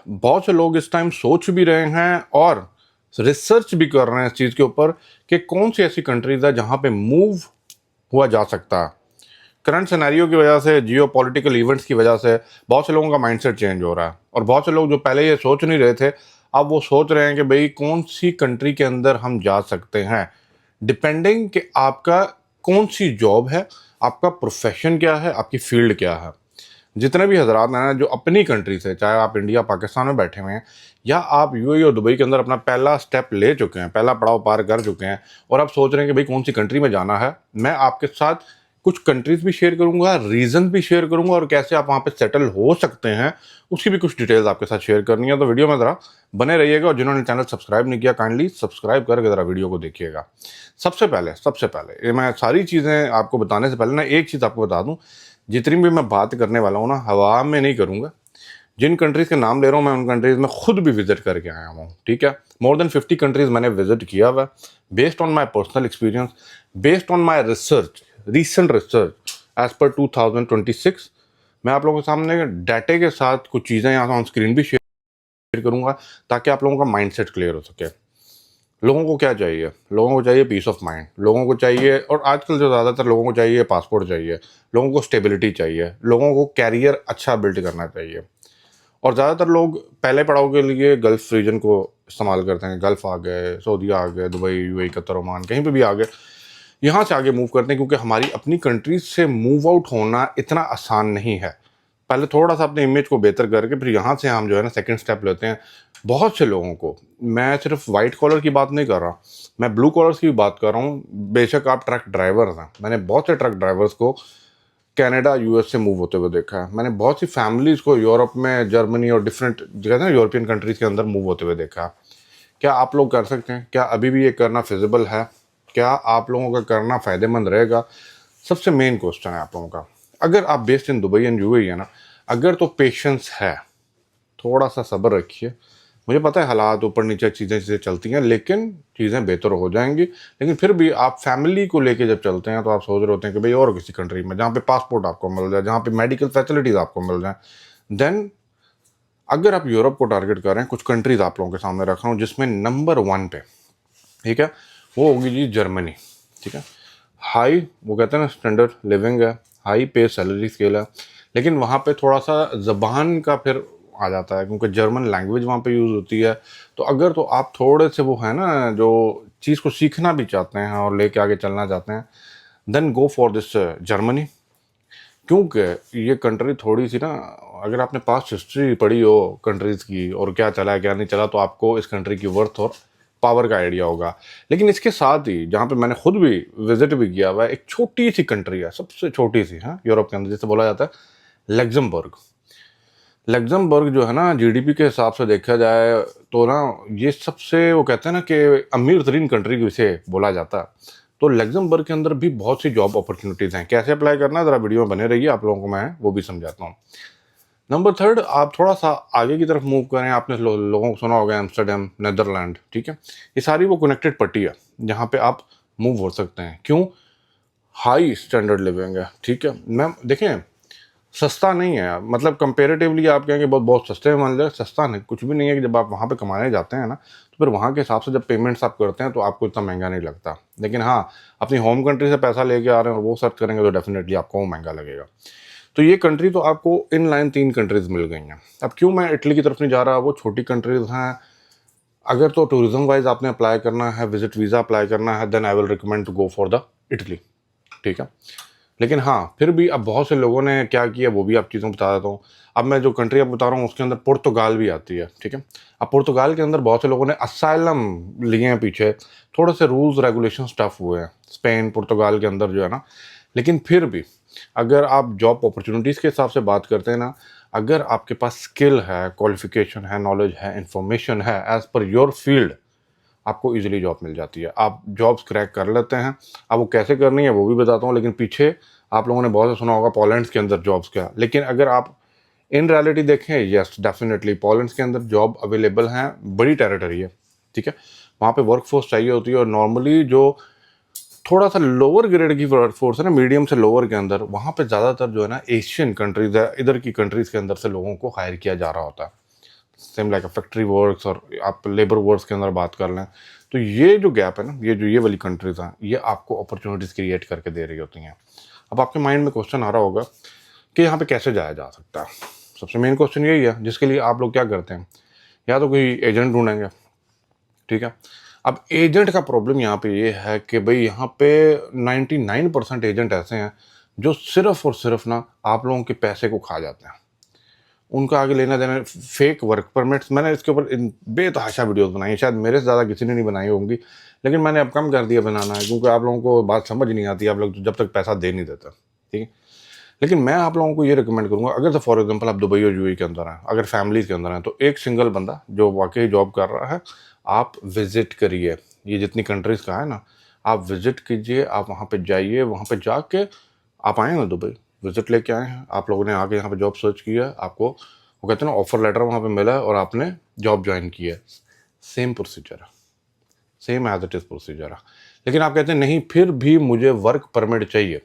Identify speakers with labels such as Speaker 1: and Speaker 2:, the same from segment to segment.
Speaker 1: बहुत से लोग इस टाइम सोच भी रहे हैं और रिसर्च भी कर रहे हैं इस चीज़ के ऊपर कि कौन सी ऐसी कंट्रीज है जहाँ पे मूव हुआ जा सकता है। करंट सिनेरियो की वजह से, जियो पॉलिटिकल इवेंट्स की वजह से बहुत से लोगों का माइंडसेट चेंज हो रहा है और बहुत से लोग जो पहले ये सोच नहीं रहे थे, अब वो सोच रहे हैं कि भाई कौन सी कंट्री के अंदर हम जा सकते हैं, डिपेंडिंग कि आपका कौन सी जॉब है, आपका प्रोफेशन क्या है, आपकी फील्ड क्या है। जितने भी हजरात हैं जो अपनी कंट्री से, चाहे आप इंडिया पाकिस्तान में बैठे हुए हैं या आप यूएई और दुबई के अंदर अपना पहला स्टेप ले चुके हैं, पहला पड़ाव पार कर चुके हैं और आप सोच रहे हैं कि भाई कौन सी कंट्री में जाना है, मैं आपके साथ कुछ कंट्रीज भी शेयर करूंगा, रीजन भी शेयर करूंगा और कैसे आप वहाँ पे सेटल हो सकते हैं उसकी भी कुछ डिटेल्स आपके साथ शेयर करनी है। तो वीडियो में ज़रा बने रहिएगा और जिन्होंने चैनल सब्सक्राइब नहीं किया काइंडली सब्सक्राइब करके ज़रा वीडियो को देखिएगा। सबसे पहले ये मैं सारी चीज़ें आपको बताने से पहले ना एक चीज़ आपको बता दूँ, जितनी भी मैं बात करने वाला हूँ ना हवा में नहीं करूँगा। जिन कंट्रीज़ के नाम ले रहा हूँ मैं उन कंट्रीज़ में खुद भी विजिट करके आया हूँ, ठीक है। मोर देन 50 कंट्रीज़ मैंने विजिट किया हुआ, based on my personal experience, based on my research, recent research as per 2026। मैं आप लोगों के सामने डाटे के साथ कुछ चीज़ें यहाँ ऑन स्क्रीन भी शेयर करूँगा ताकि आप लोगों का माइंडसेट क्लियर हो सके। लोगों को क्या चाहिए? लोगों को चाहिए पीस ऑफ माइंड, लोगों को चाहिए, और आजकल जो ज़्यादातर लोगों को चाहिए पासपोर्ट चाहिए, लोगों को स्टेबिलिटी चाहिए, लोगों को कैरियर अच्छा बिल्ड करना चाहिए। और ज़्यादातर लोग पहले पड़ाव के लिए गल्फ़ रीजन को इस्तेमाल करते हैं। गल्फ़ आ गए, सऊदी आ गए, दुबई, यूएई, कतर, ओमान, कहीं पे भी आ गए, यहाँ से आगे मूव करते हैं क्योंकि हमारी अपनी कंट्रीज से मूव आउट होना इतना आसान नहीं है। पहले थोड़ा सा अपने इमेज को बेहतर करके फिर यहाँ से हम जो है ना सेकंड स्टेप लेते हैं। बहुत से लोगों को, मैं सिर्फ वाइट कॉलर की बात नहीं कर रहा, मैं ब्लू कॉलर्स की भी बात कर रहा हूँ। बेशक आप ट्रक ड्राइवर्स हैं, मैंने बहुत से ट्रक ड्राइवर्स को कनाडा, यूएस से मूव होते हुए देखा है। मैंने बहुत सी फैमिलीज़ को यूरोप में, जर्मनी और डिफरेंट जगह ना यूरोपियन कंट्रीज़ के अंदर मूव होते हुए देखा है। क्या आप लोग कर सकते हैं? क्या अभी भी ये करना फिजिबल है? क्या आप लोगों का करना फ़ायदेमंद रहेगा? सबसे मेन क्वेश्चन है आप लोगों का। अगर आप based in Dubai and UAE है ना, अगर तो पेशेंस है, थोड़ा सा सब्र रखिए। मुझे पता है हालात ऊपर नीचे चीज़ें चलती हैं, लेकिन चीज़ें बेहतर हो जाएंगी। लेकिन फिर भी आप फैमिली को लेके जब चलते हैं तो आप सोच रहे होते हैं कि भाई और किसी कंट्री में जहाँ पे पासपोर्ट आपको मिल जाए, जहाँ पे मेडिकल फैसिलिटीज़ आपको मिल जाए। देन अगर आप यूरोप को टारगेट कर रहे हैं, कुछ कंट्रीज आप लोगों के सामने रख रहा हूँ जिसमें नंबर 1 पे, ठीक है, वो होगी जी जर्मनी। ठीक है, हाई, वो कहते हैं ना स्टैंडर्ड लिविंग है, हाई पे सैलरी स्केल है, लेकिन वहाँ पे थोड़ा सा ज़बान का फिर आ जाता है क्योंकि जर्मन लैंग्वेज वहाँ पे यूज़ होती है। तो अगर तो आप थोड़े से वो है ना जो चीज़ को सीखना भी चाहते हैं और लेके आगे चलना चाहते हैं, then go for this Germany. क्योंकि ये कंट्री थोड़ी सी ना, अगर आपने पास्ट हिस्ट्री पढ़ी हो कंट्रीज़ की और क्या चला है क्या नहीं चला, तो आपको इस कंट्री की वर्थ और पावर का आइडिया होगा। लेकिन इसके साथ ही जहाँ पे मैंने खुद भी विजिट भी किया हुआ है, एक छोटी सी कंट्री है, सबसे छोटी सी, हाँ, यूरोप के अंदर, जिसे बोला जाता है लग्जमबर्ग। लग्जमबर्ग जो है ना, जीडीपी के हिसाब से देखा जाए तो ना ये सबसे, वो कहते हैं ना कि अमीर तरीन कंट्री इसे बोला जाता है। तो लग्जमबर्ग के अंदर भी बहुत सी जॉब अपॉर्चुनिटीज़ हैं। कैसे अप्लाई करना है ज़रा वीडियो में बने रहिए, आप लोगों को मैं वो भी समझाता हूँ। नंबर 3, आप थोड़ा सा आगे की तरफ मूव करें। आपने लोगों को सुना होगा एम्स्टर्डम, नेदरलैंड, ठीक है। ये सारी वो कनेक्टेड पट्टी है जहाँ पे आप मूव हो सकते हैं। क्यों? हाई स्टैंडर्ड लिविंग है, ठीक है मैम। देखें, सस्ता नहीं है, मतलब कंपेरेटिवली आप कहेंगे बहुत बहुत सस्ते में मान लिया, सस्ता नहीं, कुछ भी नहीं है। कि जब आप वहाँ पे कमाने जाते हैं ना, तो फिर वहाँ के हिसाब से जब पेमेंट्स आप करते हैं तो आपको इतना महंगा नहीं लगता। लेकिन हाँ, अपनी होम कंट्री से पैसा लेके आ रहे हैं और वो सर्च करेंगे तो डेफिनेटली आपको वो महंगा लगेगा। तो ये कंट्री तो आपको इन लाइन 3 कंट्रीज़ मिल गई हैं। अब क्यों मैं इटली की तरफ नहीं जा रहा, वो छोटी कंट्रीज़ हैं। अगर तो टूरिज्म वाइज आपने अप्लाई करना है, विजिट वीज़ा अप्लाई करना है, then I will recommend to go for the Italy, ठीक है। लेकिन हाँ, फिर भी अब बहुत से लोगों ने क्या किया वो भी आप चीज़ों बता देता हूँ। अब मैं जो कंट्री अब बता रहा हूँ उसके अंदर पुर्तगाल भी आती है, ठीक है। अब पुर्तगाल के अंदर बहुत से लोगों ने असाइलम लिए हैं पीछे, थोड़े से रूल्स रेगुलेशन टफ हुए हैं स्पेन पुर्तगाल के अंदर जो है ना। लेकिन फिर भी अगर आप जॉब अपॉर्चुनिटीज़ के हिसाब से बात करते हैं ना, अगर आपके पास स्किल है, क्वालिफिकेशन है, नॉलेज है, इन्फॉर्मेशन है एज़ पर योर फील्ड, आपको इजीली जॉब मिल जाती है। आप जॉब्स क्रैक कर लेते हैं। अब वो कैसे करनी है वो भी बताता हूँ। लेकिन पीछे आप लोगों ने बहुत सुना होगा पोलैंड के अंदर जॉब्स क्या, लेकिन अगर आप इन रियलिटी देखें, यस डेफिनेटली पोलैंड के अंदर जॉब अवेलेबल हैं, बड़ी टेरिटरी है, ठीक है। वहाँ पे वर्कफोर्स चाहिए होती है और नॉर्मली जो थोड़ा सा लोअर ग्रेड की वर्कफोर्स है ना, मीडियम से लोअर के अंदर, वहाँ पे ज़्यादातर जो है ना एशियन कंट्रीज़ है, इधर की कंट्रीज़ के अंदर से लोगों को हायर किया जा रहा होता है। सेम लाइक फैक्ट्री वर्क्स और आप लेबर वर्क्स के अंदर बात कर लें, तो ये जो गैप है ना, ये वाली कंट्रीज हैं, ये आपको अपॉर्चुनिटीज़ क्रिएट करके दे रही होती हैं। अब आपके माइंड में क्वेश्चन आ रहा होगा कि यहाँ पे कैसे जाया जा सकता है। सबसे मेन क्वेश्चन यही है जिसके लिए आप लोग क्या करते हैं, या तो कोई एजेंट ढूंढेंगे, ठीक है। अब एजेंट का प्रॉब्लम यहाँ पे ये है कि भाई यहाँ पे 99% एजेंट ऐसे हैं जो सिर्फ और सिर्फ ना आप लोगों के पैसे को खा जाते हैं। उनका आगे लेना देना, फेक वर्क परमिट्स, मैंने इसके ऊपर बेतहाशा वीडियोस बनाई हैं, शायद मेरे से ज़्यादा किसी ने नहीं बनाई होंगी, लेकिन मैंने अब कम कर दिया बनाना है, क्योंकि आप लोगों को बात समझ नहीं आती, आप लोग जब तक पैसा दे नहीं देता, ठीक है। लेकिन मैं आप लोगों को ये रिकमेंड करूंगा, अगर तो फॉर एग्जांपल आप दुबई और यूएई के अंदर हैं, अगर फैमिलीज के अंदर हैं, तो एक सिंगल बंदा जो वाकई जॉब कर रहा है, आप विजिट करिए। ये जितनी कंट्रीज का है ना, आप विजिट कीजिए, आप वहाँ पे जाइए, वहाँ पे जाके आप आए ना दुबई, विजिट लेके आए हैं, आप लोगों ने आके यहाँ पे जॉब सर्च किया, आपको वो कहते हैं ना ऑफर लेटर वहाँ पे मिला है और आपने जॉब ज्वाइन की है, सेम प्रोसीजर है, same as it is procedure है। लेकिन आप कहते हैं नहीं फिर भी मुझे वर्क परमिट चाहिए,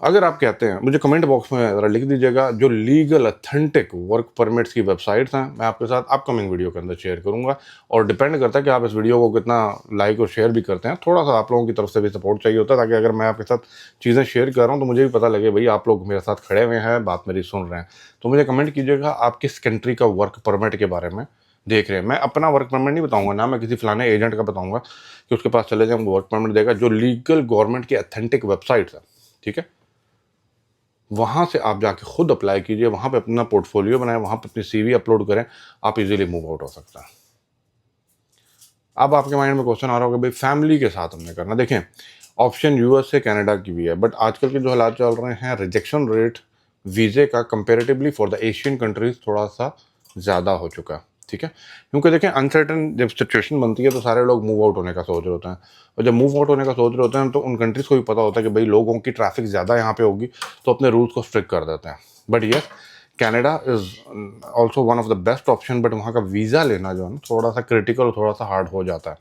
Speaker 1: अगर आप कहते हैं मुझे कमेंट बॉक्स में ज़रा लिख दीजिएगा जो लीगल अथेंटिक वर्क परमिट्स की वेबसाइट्स हैं, मैं आपके साथ अपकमिंग वीडियो के अंदर शेयर करूंगा। और डिपेंड करता है कि आप इस वीडियो को कितना लाइक और शेयर भी करते हैं, थोड़ा सा आप लोगों की तरफ से भी सपोर्ट चाहिए होता है, ताकि अगर मैं आपके साथ चीज़ें शेयर कर रहा हूँ तो मुझे भी पता लगे भाई आप लोग मेरे साथ खड़े हुए हैं, बात मेरी सुन रहे हैं। तो मुझे कमेंट कीजिएगा आप किस कंट्री का वर्क परमिट के बारे में देख रहे हैं। मैं अपना वर्क परमिट नहीं बताऊंगा ना, मैं किसी फलाने एजेंट का बताऊंगा कि उसके पास चले जाए, हमको वर्क परमिट देगा, जो लीगल गवर्नमेंट की अथेंटिक वेबसाइट्स है, ठीक है। वहाँ से आप जाके खुद अप्लाई कीजिए, वहाँ पे अपना पोर्टफोलियो बनाएं, वहाँ पे अपनी सीवी अपलोड करें, आप इजीली मूव आउट हो सकता है। अब आपके माइंड में क्वेश्चन आ रहा होगा भाई फैमिली के साथ हमने करना, देखें ऑप्शन यूएस से कनाडा की भी है, बट आजकल के जो हालात चल रहे हैं, रिजेक्शन रेट वीज़े का comparatively for the Asian countries थोड़ा सा ज़्यादा हो चुका है, ठीक है। क्योंकि देखें अनसर्टन जब सिचुएशन बनती है तो सारे लोग मूव आउट होने का सोच रहे होते हैं, और जब मूव आउट होने का सोच रहे होते हैं तो उन कंट्रीज़ को भी पता होता है कि भाई लोगों की ट्रैफिक ज़्यादा यहाँ पे होगी, तो अपने रूल्स को स्ट्रिक्ट कर देते हैं। But yes, Canada is also one of the best option, but वहाँ का वीज़ा लेना जो है ना थोड़ा सा क्रिटिकल, थोड़ा सा हार्ड हो जाता है।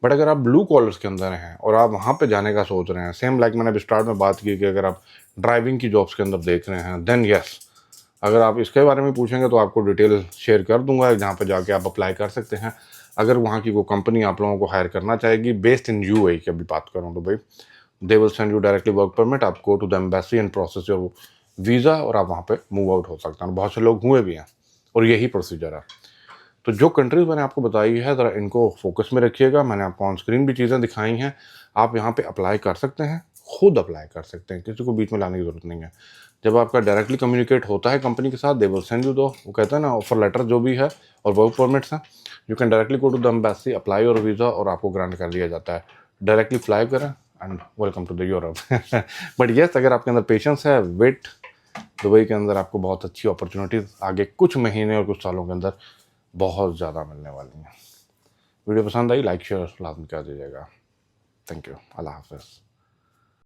Speaker 1: बट अगर आप ब्लू कॉलर्स के अंदर हैं और आप वहाँ पे जाने का सोच रहे हैं, सेम लाइक मैंने अभी स्टार्ट में बात की कि अगर आप ड्राइविंग की जॉब्स के अंदर देख रहे हैं, देन यस, अगर आप इसके बारे में पूछेंगे तो आपको डिटेल शेयर कर दूंगा जहाँ पे जाके आप अप्लाई कर सकते हैं। अगर वहाँ की वो कंपनी आप लोगों को हायर करना चाहेगी, बेस्ड इन यूएई की अभी बात करूँ तो भाई they will send you directly work permit, आप go to the embassy and process your visa और आप वहाँ पे मूव आउट हो सकते हैं। बहुत से लोग हुए भी हैं और यही प्रोसीजर है। तो जो कंट्रीज़ मैंने आपको बताई है, ज़रा इनको फोकस में रखिएगा। मैंने आपको ऑन स्क्रीन भी चीज़ें दिखाई हैं, आप यहाँ पे अप्लाई कर सकते हैं, खुद अप्लाई कर सकते हैं, किसी को बीच में लाने की ज़रूरत नहीं है। जब आपका डायरेक्टली कम्युनिकेट होता है कंपनी के साथ, दे विल सेंड यू दो, वो कहते हैं ना ऑफर लेटर जो भी है और वर्क परमिट्स हैं, you can directly go to the embassy, apply your visa और आपको ग्रांट कर दिया जाता है। डायरेक्टली फ्लाई करें and welcome to the Europe. But yes, अगर आपके अंदर पेशेंस है, वेट, दुबई के अंदर आपको बहुत अच्छी अपॉर्चुनिटीज़ आगे कुछ महीने और कुछ सालों के अंदर बहुत ज़्यादा मिलने वाली हैं। वीडियो पसंद आई, लाइक शेयर लाजमी कर दीजिएगा। थैंक यू, अल्लाह हाफ़िज़।